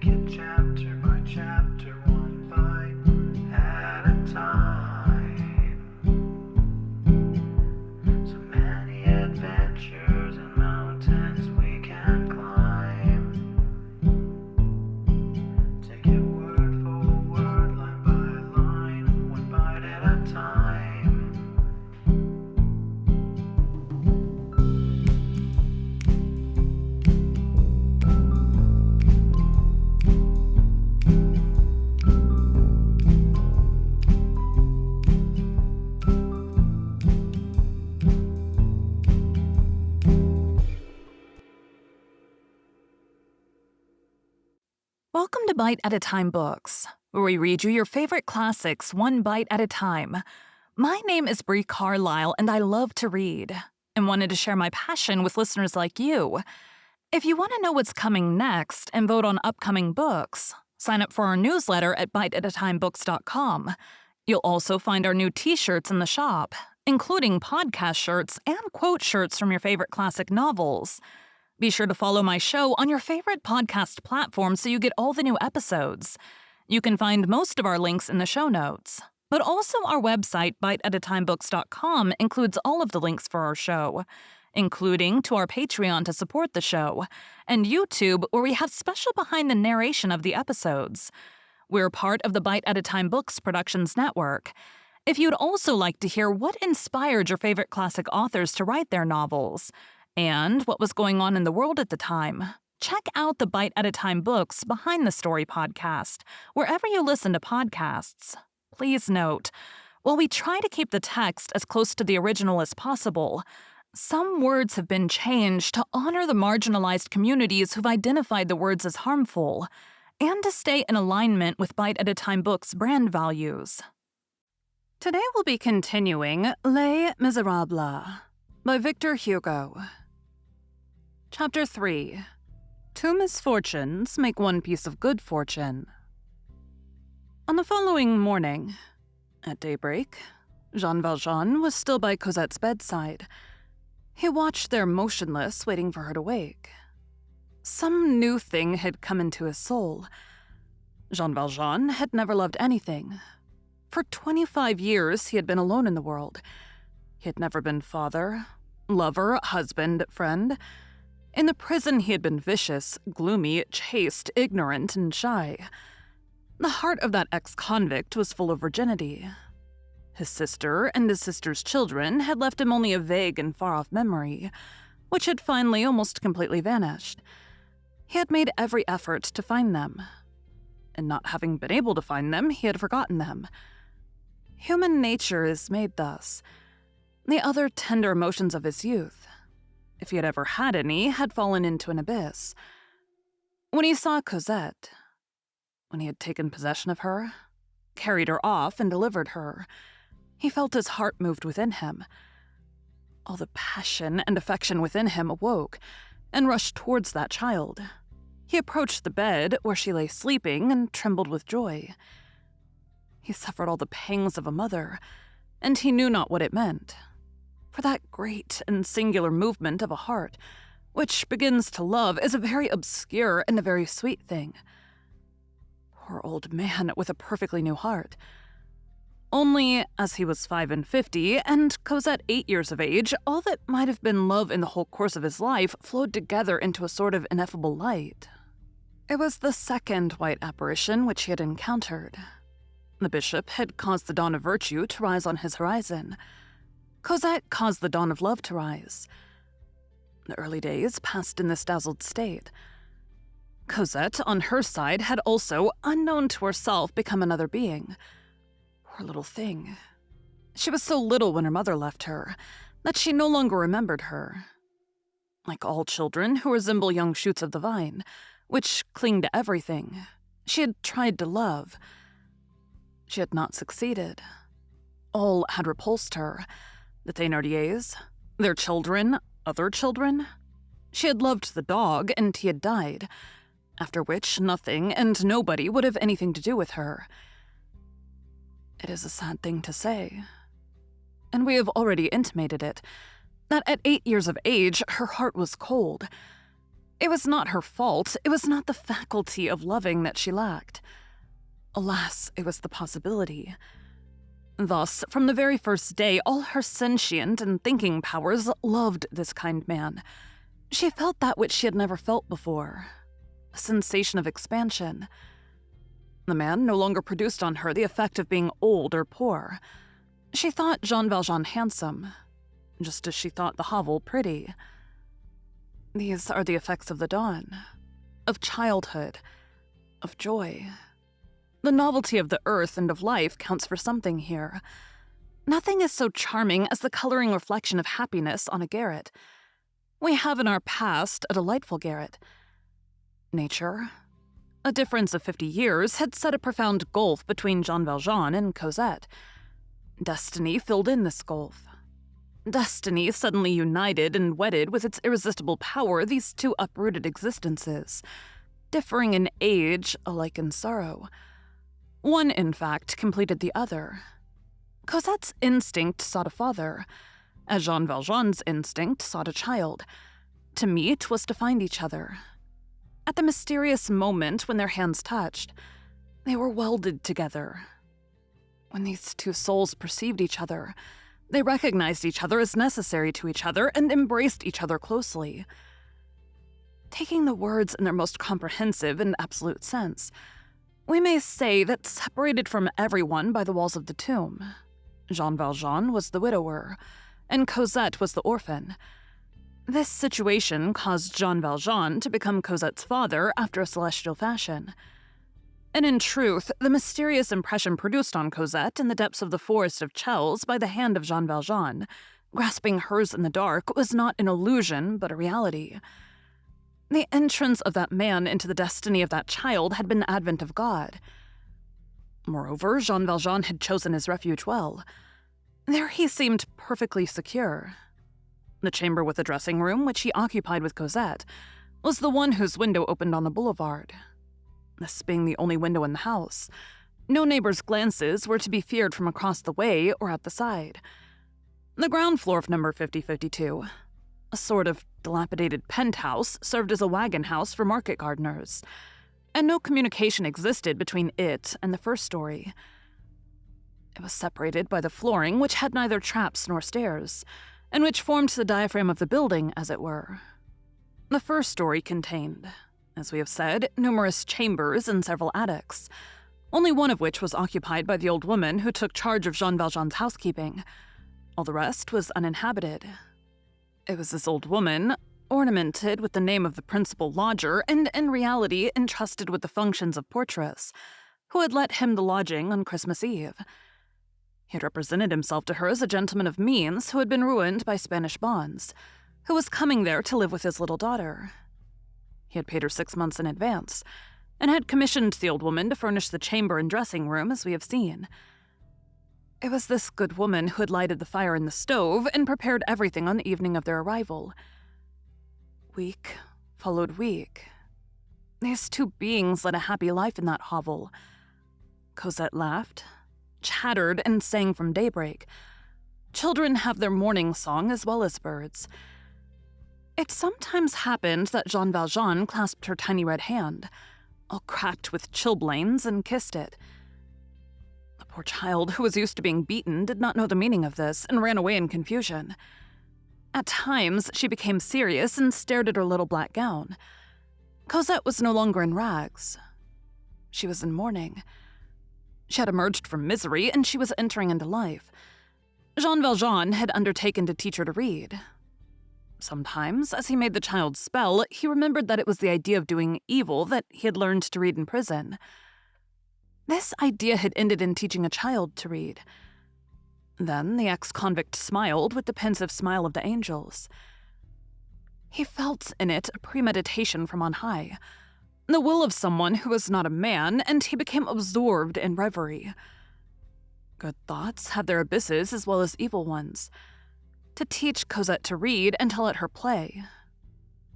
it chapter by chapter, one bite at a time. So many adventures and mountains we can climb. Take it word for word, line by line, one bite at a time. Welcome to Bite at a Time Books, where we read you your favorite classics one bite at a time. My name is Bree Carlile, and I love to read, and wanted to share my passion with listeners like you. If you want to know what's coming next and vote on upcoming books, sign up for our newsletter at biteatatimebooks.com. You'll also find our new t-shirts in the shop, including podcast shirts and quote shirts from your favorite classic novels. Be sure to follow my show on your favorite podcast platform so you get all the new episodes. You can find most of our links in the show notes, but also our website, biteatatimebooks.com, includes all of the links for our show, including to our Patreon to support the show, and YouTube, where we have special behind the narration of the episodes. We're part of the Bite at a Time Books Productions Network. If you'd also like to hear what inspired your favorite classic authors to write their novels, and what was going on in the world at the time, check out the Bite at a Time Books Behind the Story podcast, wherever you listen to podcasts. Please note, while we try to keep the text as close to the original as possible, some words have been changed to honor the marginalized communities who've identified the words as harmful, and to stay in alignment with Bite at a Time Books' brand values. Today we'll be continuing Les Miserables by Victor Hugo. Chapter 3. Two misfortunes make one piece of good fortune. On the following morning, at daybreak, Jean Valjean was still by Cosette's bedside. He watched there motionless, waiting for her to wake. Some new thing had come into his soul. Jean Valjean had never loved anything. For 25 years, he had been alone in the world. He had never been father, lover, husband, friend. In the prison, he had been vicious, gloomy, chaste, ignorant, and shy. The heart of that ex-convict was full of virginity. His sister and his sister's children had left him only a vague and far-off memory, which had finally almost completely vanished. He had made every effort to find them. And not having been able to find them, he had forgotten them. Human nature is made thus. The other tender emotions of his youth, if he had ever had any, had fallen into an abyss. When he saw Cosette, when he had taken possession of her, carried her off and delivered her, he felt his heart moved within him. All the passion and affection within him awoke and rushed towards that child. He approached the bed where she lay sleeping and trembled with joy. He suffered all the pangs of a mother, and he knew not what it meant. For that great and singular movement of a heart, which begins to love, is a very obscure and a very sweet thing. Poor old man with a perfectly new heart. Only, as he was 55, and Cosette 8 years of age, all that might have been love in the whole course of his life flowed together into a sort of ineffable light. It was the second white apparition which he had encountered. The bishop had caused the dawn of virtue to rise on his horizon. Cosette caused the dawn of love to rise. The early days passed in this dazzled state. Cosette, on her side, had also, unknown to herself, become another being. Poor little thing. She was so little when her mother left her that she no longer remembered her. Like all children who resemble young shoots of the vine, which cling to everything, she had tried to love. She had not succeeded. All had repulsed her. The Thénardiers, their children, other children. She had loved the dog, and he had died, after which nothing and nobody would have anything to do with her. It is a sad thing to say, and we have already intimated it, that at 8 years of age her heart was cold. It was not her fault, it was not the faculty of loving that she lacked. Alas, it was the possibility. Thus, from the very first day, all her sentient and thinking powers loved this kind man. She felt that which she had never felt before, a sensation of expansion. The man no longer produced on her the effect of being old or poor. She thought Jean Valjean handsome, just as she thought the hovel pretty. These are the effects of the dawn, of childhood, of joy. The novelty of the earth and of life counts for something here. Nothing is so charming as the coloring reflection of happiness on a garret. We have in our past a delightful garret. Nature, a difference of 50 years, had set a profound gulf between Jean Valjean and Cosette. Destiny filled in this gulf. Destiny suddenly united and wedded with its irresistible power these two uprooted existences, differing in age, alike in sorrow. One, in fact, completed the other. Cosette's instinct sought a father, as Jean Valjean's instinct sought a child. To meet was to find each other. At the mysterious moment when their hands touched, they were welded together. When these two souls perceived each other, they recognized each other as necessary to each other and embraced each other closely. Taking the words in their most comprehensive and absolute sense, we may say that separated from everyone by the walls of the tomb, Jean Valjean was the widower, and Cosette was the orphan. This situation caused Jean Valjean to become Cosette's father after a celestial fashion. And in truth, the mysterious impression produced on Cosette in the depths of the forest of Chelles by the hand of Jean Valjean, grasping hers in the dark, was not an illusion but a reality. The entrance of that man into the destiny of that child had been the advent of God. Moreover, Jean Valjean had chosen his refuge well. There he seemed perfectly secure. The chamber with the dressing room, which he occupied with Cosette, was the one whose window opened on the boulevard. This being the only window in the house, no neighbor's glances were to be feared from across the way or at the side. The ground floor of number 5052, a sort of dilapidated penthouse, served as a wagon house for market gardeners, and no communication existed between it and the first story. It was separated by the flooring, which had neither traps nor stairs, and which formed the diaphragm of the building, as it were. The first story contained, as we have said, numerous chambers and several attics, only one of which was occupied by the old woman who took charge of Jean Valjean's housekeeping. All the rest was uninhabited. It was this old woman, ornamented with the name of the principal lodger and in reality entrusted with the functions of portress, who had let him the lodging on Christmas Eve. He had represented himself to her as a gentleman of means who had been ruined by Spanish bonds, who was coming there to live with his little daughter. He had paid her 6 months in advance, and had commissioned the old woman to furnish the chamber and dressing room, as we have seen. It was this good woman who had lighted the fire in the stove and prepared everything on the evening of their arrival. Week followed week. These two beings led a happy life in that hovel. Cosette laughed, chattered, and sang from daybreak. Children have their morning song as well as birds. It sometimes happened that Jean Valjean clasped her tiny red hand, all cracked with chilblains, and kissed it. The poor child, who was used to being beaten, did not know the meaning of this and ran away in confusion. At times, she became serious and stared at her little black gown. Cosette was no longer in rags. She was in mourning. She had emerged from misery, and she was entering into life. Jean Valjean had undertaken to teach her to read. Sometimes, as he made the child spell, he remembered that it was the idea of doing evil that he had learned to read in prison. This idea had ended in teaching a child to read. Then the ex-convict smiled with the pensive smile of the angels. He felt in it a premeditation from on high, the will of someone who was not a man, and he became absorbed in reverie. Good thoughts have their abysses as well as evil ones. To teach Cosette to read and to let her play.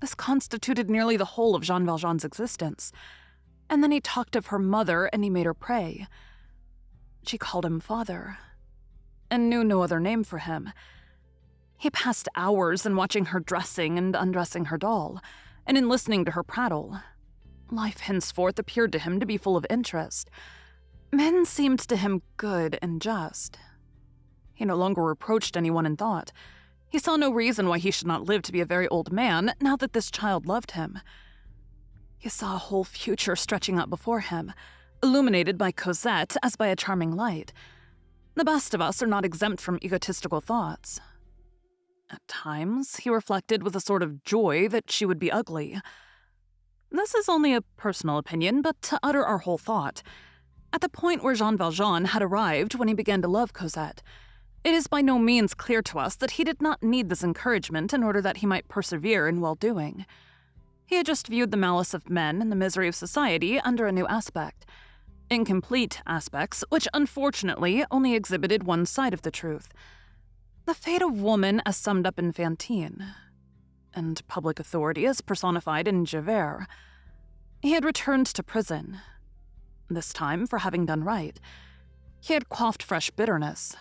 This constituted nearly the whole of Jean Valjean's existence. And then he talked of her mother and he made her pray. She called him father, and knew no other name for him. He passed hours in watching her dressing and undressing her doll, and in listening to her prattle. Life henceforth appeared to him to be full of interest. Men seemed to him good and just. He no longer reproached anyone in thought. He saw no reason why he should not live to be a very old man now that this child loved him. He saw a whole future stretching out before him, illuminated by Cosette as by a charming light. The best of us are not exempt from egotistical thoughts. At times, he reflected with a sort of joy that she would be ugly. This is only a personal opinion, but to utter our whole thought, at the point where Jean Valjean had arrived when he began to love Cosette, it is by no means clear to us that he did not need this encouragement in order that he might persevere in well-doing. He had just viewed the malice of men and the misery of society under a new aspect. Incomplete aspects, which unfortunately only exhibited one side of the truth. The fate of woman as summed up in Fantine, and public authority as personified in Javert. He had returned to prison, this time for having done right. He had quaffed fresh bitterness.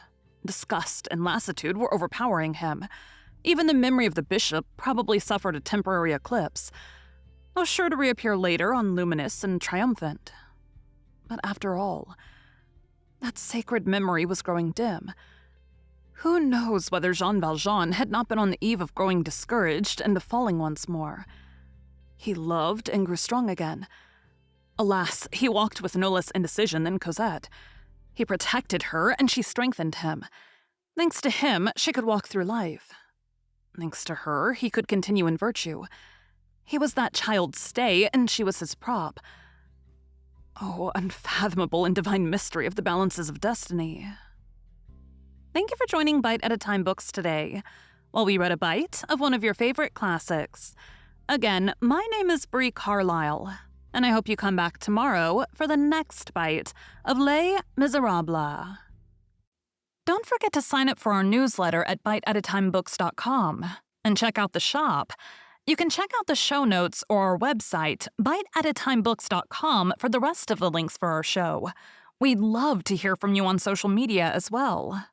Disgust and lassitude were overpowering him. Even the memory of the bishop probably suffered a temporary eclipse, was sure to reappear later on luminous and triumphant. But after all, that sacred memory was growing dim. Who knows whether Jean Valjean had not been on the eve of growing discouraged and of falling once more? He loved and grew strong again. Alas, he walked with no less indecision than Cosette. He protected her, and she strengthened him. Thanks to him, she could walk through life. Thanks to her, he could continue in virtue. He was that child's stay, and she was his prop. Oh, unfathomable and divine mystery of the balances of destiny. Thank you for joining Bite at a Time Books today, while we read a bite of one of your favorite classics. Again, my name is Bree Carlile, and I hope you come back tomorrow for the next bite of Les Miserables. Don't forget to sign up for our newsletter at biteatatimebooks.com and check out the shop. You can check out the show notes or our website, biteatatimebooks.com, for the rest of the links for our show. We'd love to hear from you on social media as well.